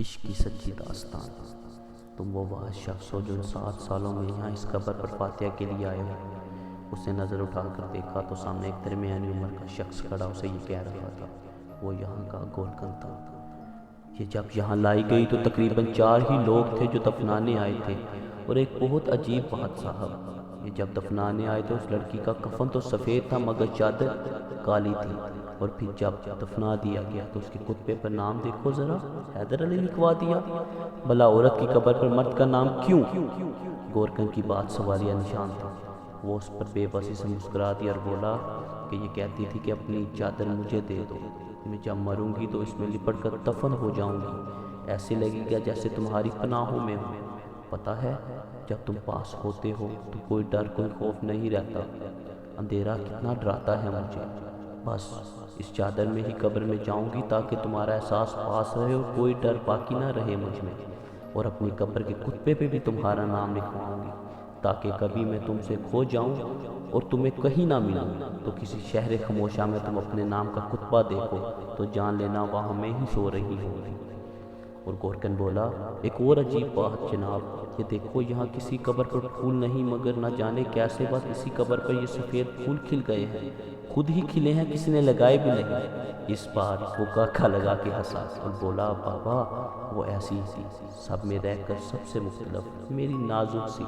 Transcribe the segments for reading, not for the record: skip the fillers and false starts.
عشق کی سچی داستان۔ تم وہ واحد شخص ہو جو 7 سالوں میں یہاں اس قبر پر فاتحہ کے لیے آئے ہو۔ اس نے نظر اٹھا کر دیکھا تو سامنے ایک درمیانی عمر کا شخص کھڑا اسے یہ کہہ رہا تھا۔ وہ یہاں کا گورکن تھا۔ یہ جب یہاں لائی گئی تو تقریباً 4 ہی لوگ تھے جو دفنانے آئے تھے، اور ایک بہت عجیب بات صاحب، یہ جب دفنانے آئے تو اس لڑکی کا کفن تو سفید تھا مگر چادر کالی تھی، اور پھر جب دفنا دیا گیا تو اس کے کتبے پر نام دیکھو ذرا، حیدر علی لکھوا دیا۔ بھلا عورت کی قبر پر مرد کا نام کیوں؟ گورکن کی بات سوالیہ نشان تھا۔ وہ اس پر بے بسی سے مسکرا دیا اور بولا کہ یہ کہتی تھی کہ اپنی چادر مجھے دے دو، میں جب مروں گی تو اس میں لپٹ کر دفن ہو جاؤں گی، ایسے لگے گا جیسے تمہاری پناہوں میں ہوں۔ پتہ ہے جب تم پاس ہوتے ہو تو کوئی ڈر کوئی خوف نہیں رہتا، اندھیرا کتنا ڈراتا ہے مجھے۔ بس اس چادر میں ہی قبر میں جاؤں گی تاکہ تمہارا احساس پاس رہے اور کوئی ڈر باقی نہ رہے مجھ میں، اور اپنی قبر کے کتبے پہ بھی تمہارا نام لکھواؤں گی تاکہ کبھی میں تم سے کھو جاؤں اور تمہیں کہیں نہ ملوں تو کسی شہر خاموشہ میں تم اپنے نام کا کتبہ دیکھو تو جان لینا وہاں میں ہی سو رہی ہوں۔ اور گورکن بولا، ایک اور عجیب بات جناب، یہ دیکھو یہاں کسی قبر پر پھول نہیں، مگر نہ جانے کیسے بس اسی قبر پر یہ سفید پھول کھل گئے ہیں، خود ہی کھلے ہیں، کسی نے لگائے بھی نہیں۔ اس بار وہ کاکا لگا کے ہنسا اور بولا، بابا وہ ایسی تھی، سب میں رہ کر سب سے مختلف، میری نازک سی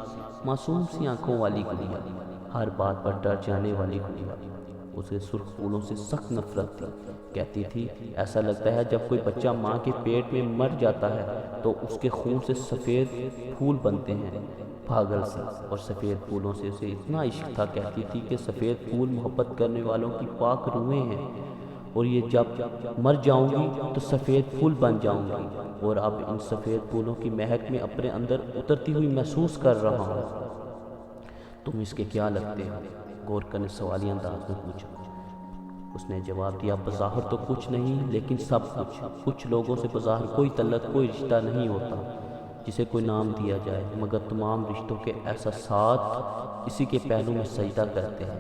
معصوم سی آنکھوں والی گڑیا، ہر بات پر ڈر جانے والی گڑیا۔ اسے سرخ پھولوں سے سخت نفرت تھی، کہتی تھی ایسا لگتا ہے جب کوئی بچہ ماں کے پیٹ میں مر جاتا ہے تو اس کے خون سے سفید پھول بنتے ہیں، پاگل سی، اور سفید پھولوں سے اسے اتنا عشق تھا، کہتی تھی کہ سفید پھول محبت کرنے والوں کی پاک روحیں ہیں، اور یہ جب مر جاؤں گی تو سفید پھول بن جاؤں گی، اور اب ان سفید پھولوں کی مہک میں اپنے اندر اترتی ہوئی محسوس کر رہا ہوں۔ تم اس کے کیا لگتے ہو؟ گورکن نے سوالیہ انداز میں پوچھا۔ اس نے جواب دیا، بظاہر تو کچھ نہیں لیکن سب کچھ۔ کچھ لوگوں سے بظاہر کوئی تعلق کوئی رشتہ نہیں ہوتا جسے کوئی نام دیا جائے، مگر تمام رشتوں کے احساسات اسی کے پہلو میں سجدہ کرتے ہیں۔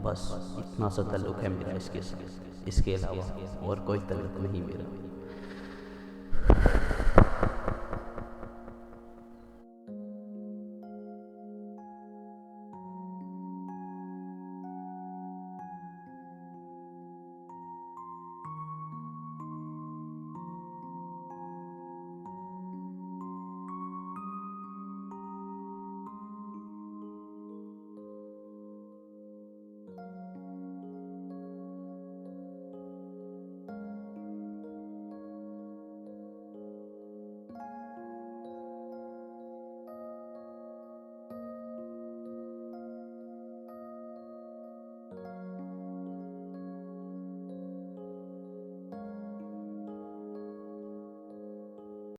بس اتنا سا تعلق ہے میرا اس کے ساتھ، اس کے علاوہ اور کوئی تعلق نہیں میرا۔